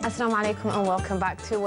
Assalamu alaikum and welcome back to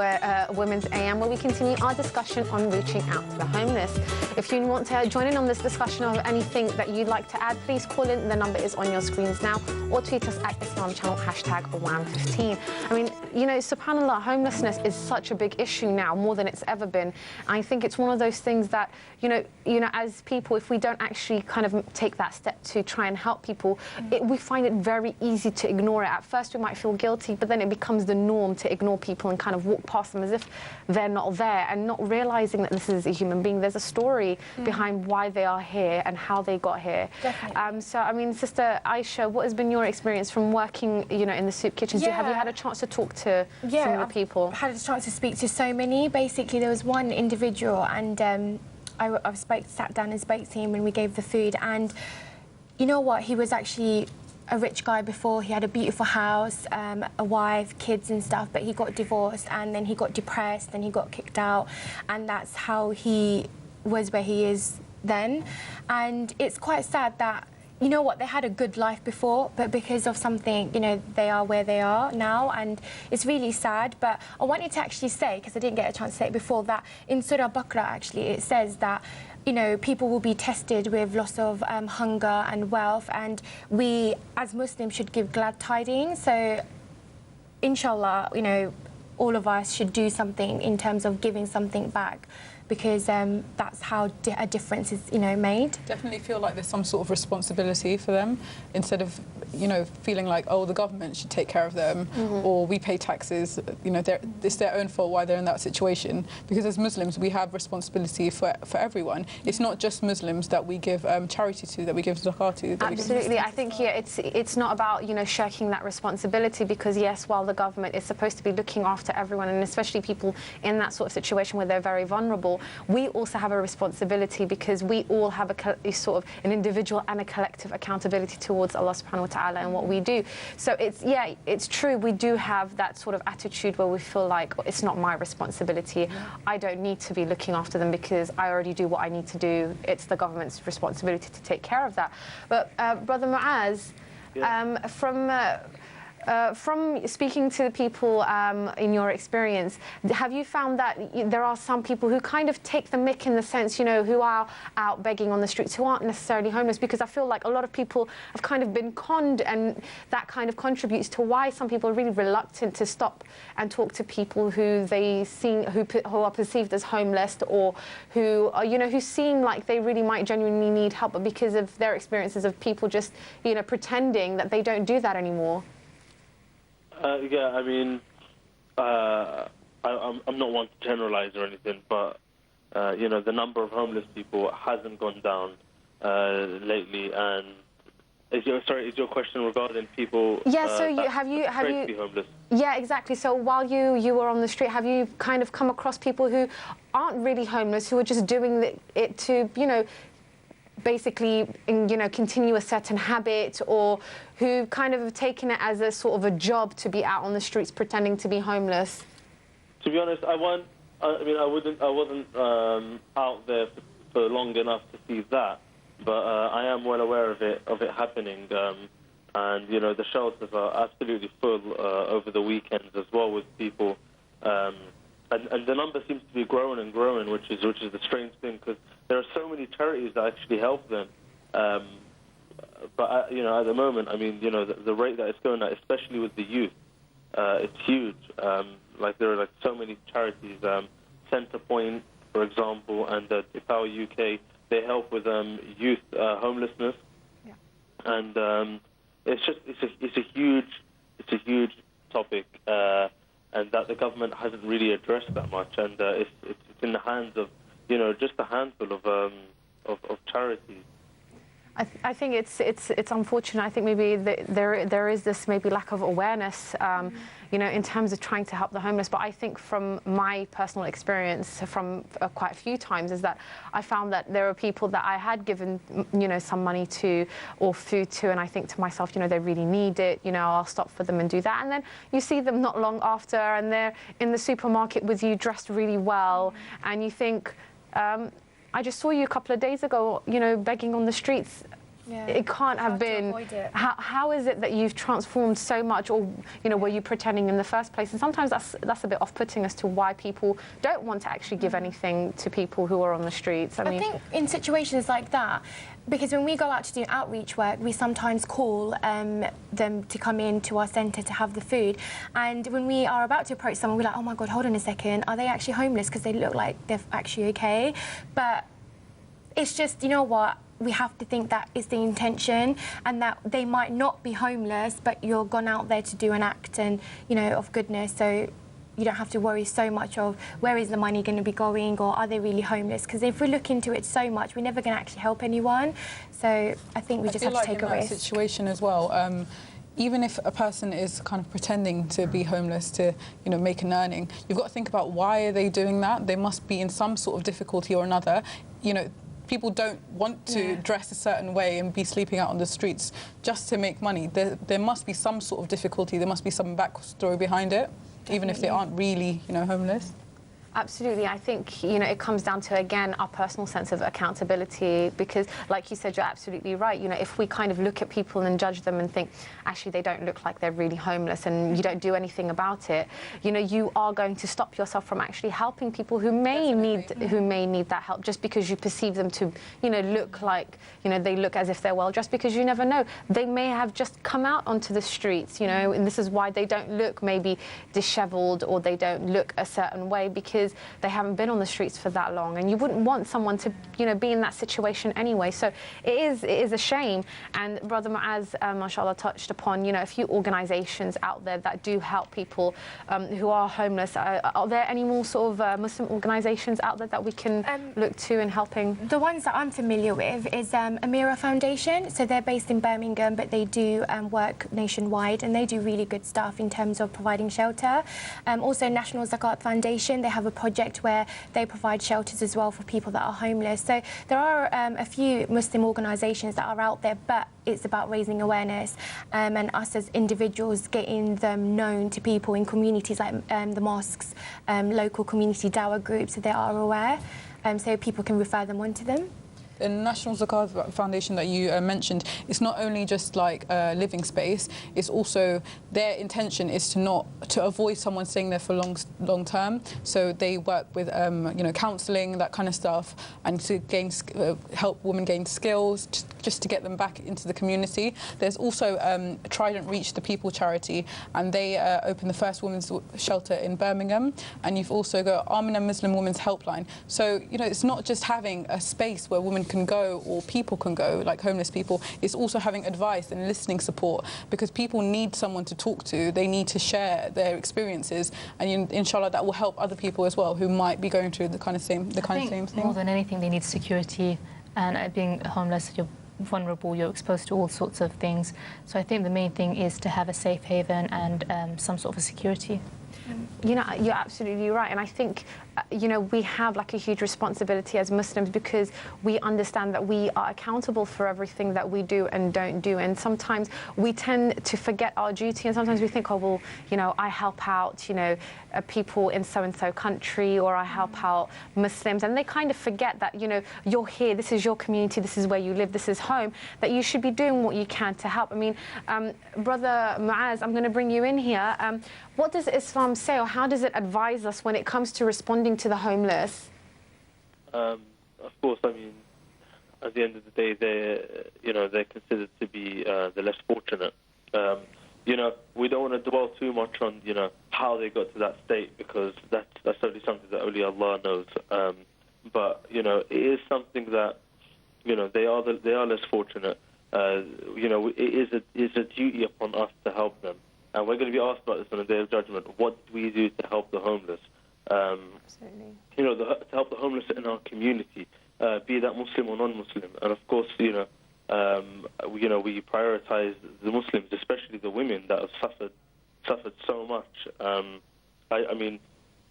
Women's AM, where we continue our discussion on reaching out to the homeless. If you want to join in on this discussion of anything that you'd like to add, please call in. The number is on your screens now, or tweet us at Islam Channel, #WAM15. I mean, you know, subhanAllah, homelessness is such a big issue now, more than it's ever been. I think it's one of those things that, you know, as people, if we don't actually kind of take that step to try and help people, we find it very easy to ignore it. At first, we might feel guilty, but then it becomes the norm to ignore people and kind of walk past them as if they're not there, and not realizing that this is a human being. There's a story behind why they are here and how they got here. Definitely. So, I mean, Sister Aisha, what has been your experience from working, you know, in the soup kitchens? Have you had a chance to talk to some of the people? I've had a chance to speak to so many. Basically, there was one individual, and I sat down and spoke to him, and we gave the food. And you know what? He was actually a rich guy before. He had a beautiful house, a wife, kids and stuff, but he got divorced, and then he got depressed and he got kicked out, and that's how he was where he is then. And it's quite sad that, you know what, they had a good life before, but because of something, you know, they are where they are now, and it's really sad. But I wanted to actually say, because I didn't get a chance to say it before, that in Surah Baqarah, actually, it says that, you know, people will be tested with loss of hunger and wealth, and we, as Muslims, should give glad tidings. So, inshallah, you know, all of us should do something in terms of giving something back, because that's how a difference is, you know, made. Definitely feel like there's some sort of responsibility for them, instead of, you know, feeling like, oh, the government should take care of them, or we pay taxes, you know, it's their own fault why they're in that situation. Because as Muslims, we have responsibility for everyone. It's not just Muslims that we give charity to, that we give zakah to. Absolutely. I think here it's not about, you know, shirking that responsibility, because yes, while the government is supposed to be looking after everyone, and especially people in that sort of situation where they're very vulnerable, we also have a responsibility, because we all have a sort of an individual and a collective accountability towards Allah subhanahu wa ta'ala and what we do. So it's true, we do have that sort of attitude where we feel like, oh, it's not my responsibility. I don't need to be looking after them because I already do what I need to do. It's the government's responsibility to take care of that. But Brother Muaz, from speaking to the people in your experience, have you found that there are some people who kind of take the mick, in the sense, you know, who are out begging on the streets, who aren't necessarily homeless? Because I feel like a lot of people have kind of been conned, and that kind of contributes to why some people are really reluctant to stop and talk to people who they see, who are perceived as homeless, or who are, you know, who seem like they really might genuinely need help, but because of their experiences of people just, you know, pretending that they don't do that anymore. Yeah, I mean, I'm not one to generalize or anything, but, you know, the number of homeless people hasn't gone down lately. And is your question regarding people? Yeah. So have you homeless? Yeah, exactly. So while you were on the street, have you kind of come across people who aren't really homeless, who are just doing it to, you know, basically, you know, continue a certain habit, or who kind of have taken it as a sort of a job to be out on the streets pretending to be homeless? To be honest, I wasn't out there for long enough to see that, but I am well aware of it happening. And you know, the shelters are absolutely full over the weekends as well, with people. And the number seems to be growing and growing, which is the strange thing, because there are so many charities that actually help them. But you know, at the moment, I mean, you know, the rate that it's going at, especially with the youth, it's huge. Like there are like so many charities, Centrepoint, for example, and Power UK. They help with youth homelessness, and it's a huge topic. And that the government hasn't really addressed that much, and it's in the hands of, you know, just a handful of charities. I think it's unfortunate. I think maybe there is this maybe lack of awareness, you know, in terms of trying to help the homeless. But I think from my personal experience from quite a few times is that I found that there are people that I had given, you know, some money to or food to, and I think to myself, you know, they really need it, you know, I'll stop for them and do that. And then you see them not long after, and they're in the supermarket with you, dressed really well, and you think, I just saw you a couple of days ago, you know, begging on the streets. Yeah. It can't have been. How is it that you've transformed so much, or were you pretending in the first place? And sometimes that's a bit off-putting as to why people don't want to actually give anything to people who are on the streets. I think in situations like that, because when we go out to do outreach work, we sometimes call them to come in to our centre to have the food. And when we are about to approach someone, we're like, oh my God, hold on a second, are they actually homeless? Because they look like they're actually okay. But it's just, you know what, we have to think that is the intention, and that they might not be homeless, but you're gone out there to do an act and, of goodness. So you don't have to worry so much of where is the money going to be going, or are they really homeless? Because if we look into it so much, we're never going to actually help anyone. So I think we just have to take a risk. In that situation as well, even if a person is kind of pretending to be homeless to, make an earning, you've got to think about why are they doing that. They must be in some sort of difficulty or another. People don't want to dress a certain way and be sleeping out on the streets just to make money. There must be some sort of difficulty. There must be some backstory behind it, even if they aren't really, homeless. Absolutely. I think, it comes down to, again, our personal sense of accountability, because, like you said, you're absolutely right. If we kind of look at people and judge them and think, actually, they don't look like they're really homeless, and you don't do anything about it, you are going to stop yourself from actually helping people who may need that help, just because you perceive them to, look like, they look as if they're well dressed, because you never know. They may have just come out onto the streets, and this is why they don't look maybe disheveled, or they don't look a certain way, because they haven't been on the streets for that long, and you wouldn't want someone to, be in that situation anyway. So it is a shame. And Brother Muaz, mashallah, touched upon, a few organisations out there that do help people who are homeless. Are there any more sort of Muslim organisations out there that we can look to in helping? The ones that I'm familiar with is Amira Foundation. So they're based in Birmingham, but they do work nationwide, and they do really good stuff in terms of providing shelter. Also, National Zakat Foundation, they have a project where they provide shelters as well for people that are homeless. So there are a few Muslim organisations that are out there, but it's about raising awareness and us as individuals getting them known to people in communities like the mosques, local community dawah groups, so they are aware, so people can refer them on to them. The National Zakat Foundation that you mentioned, it's not only just like a living space, it's also their intention is to avoid someone staying there for long term. So they work with counselling, that kind of stuff, and to help women gain skills, just to get them back into the community. There's also Trident Reach the People charity, and they opened the first women's shelter in Birmingham. And you've also got Amina Muslim Women's Helpline. So it's not just having a space where women can go, or people can go, like homeless people. It's also having advice and listening support, because people need someone to talk to. They need to share their experiences, and inshallah that will help other people as well who might be going through the kind of same thing. More than anything, they need security, and being homeless, you're vulnerable, you're exposed to all sorts of things. So I think the main thing is to have a safe haven and some sort of security. You're absolutely right, and I think we have like a huge responsibility as Muslims, because we understand that we are accountable for everything that we do and don't do, and sometimes we tend to forget our duty, and sometimes we think, oh well, I help out people in so-and-so country, or I help out Muslims, and they kind of forget that you're here, this is your community, this is where you live, this is home, that you should be doing what you can to help. I mean, Brother Muaz, I'm going to bring you in here. What does Islam say, or how does it advise us when it comes to responding to the homeless? Of course, I mean, at the end of the day, they're considered to be the less fortunate. We don't want to dwell too much on how they got to that state, because that's only something that only Allah knows. But it is something that they are less fortunate. It is a duty upon us to help them. And we're going to be asked about this on the Day of Judgment. What do we do to help the homeless? Absolutely. To help the homeless in our community, be that Muslim or non-Muslim. And of course, we prioritize the Muslims, especially the women that have suffered so much. I mean,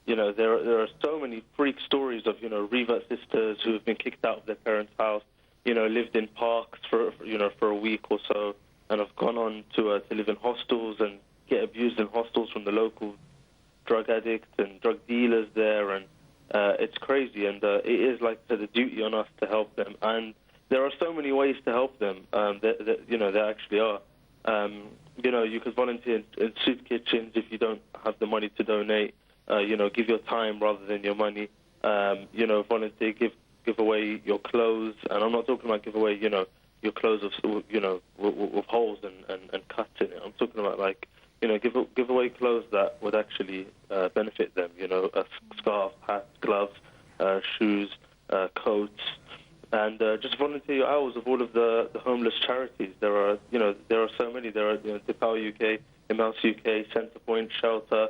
there are so many freak stories of revert sisters who have been kicked out of their parents' house, lived in parks for a week or so, and have gone on to live in hostels and get abused in hostels from the local drug addicts and drug dealers there, and it's crazy. And it is like the duty on us to help them, and there are so many ways to help them. There actually are. You could volunteer in soup kitchens if you don't have the money to donate. Give your time rather than your money. Volunteer, give away your clothes, and I'm not talking about give away, your clothes with holes and cuts in it. I'm talking about give away clothes that would actually benefit them. A scarf, hats, gloves, shoes, coats, and just volunteer your hours of all of the homeless charities. There are so many. There are Depower UK, Imals UK, Centrepoint, Shelter,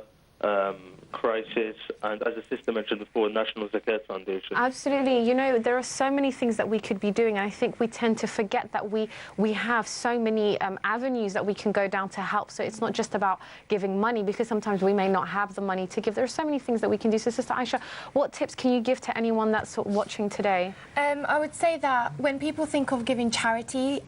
Crisis, and as the sister mentioned before, National Zakat Foundation. Absolutely. There are so many things that we could be doing, and I think we tend to forget that we have so many avenues that we can go down to help. So it's not just about giving money, because sometimes we may not have the money to give. There are so many things that we can do. So, Sister Aisha, what tips can you give to anyone that's watching today? I would say that when people think of giving charity,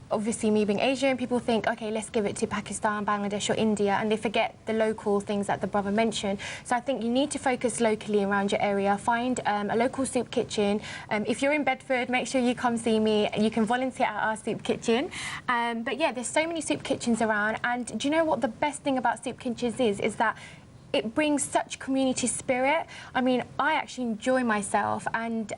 obviously, me being Asian, people think, OK, let's give it to Pakistan, Bangladesh or India, and they forget the local things that the brother mentioned. So I think you need to focus locally around your area. Find a local soup kitchen. If you're in Bedford, make sure you come see me. You can volunteer at our soup kitchen. But yeah, there's so many soup kitchens around. And do you know what the best thing about soup kitchens is that it brings such community spirit. I mean, I actually enjoy myself, and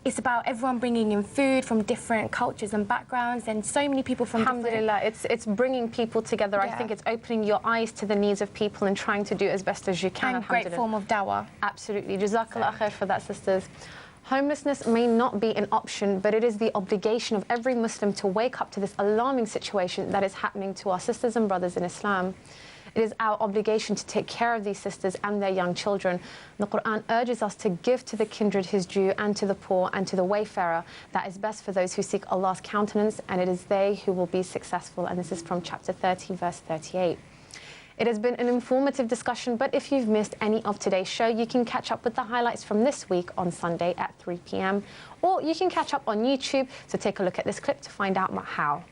it's about everyone bringing in food from different cultures and backgrounds, and so many people from Alhamdulillah, it's bringing people together. Yeah. I think it's opening your eyes to the needs of people and trying to do as best as you can. And great form of dawah. Absolutely. Jazakallah khair for that, sisters. Homelessness may not be an option, but it is the obligation of every Muslim to wake up to this alarming situation that is happening to our sisters and brothers in Islam. It is our obligation to take care of these sisters and their young children. The Quran urges us to give to the kindred his due, and to the poor and to the wayfarer. That is best for those who seek Allah's countenance, and it is they who will be successful. And this is from chapter 30, verse 38. It has been an informative discussion, but if you've missed any of today's show, you can catch up with the highlights from this week on Sunday at 3 p.m. Or you can catch up on YouTube, so take a look at this clip to find out how.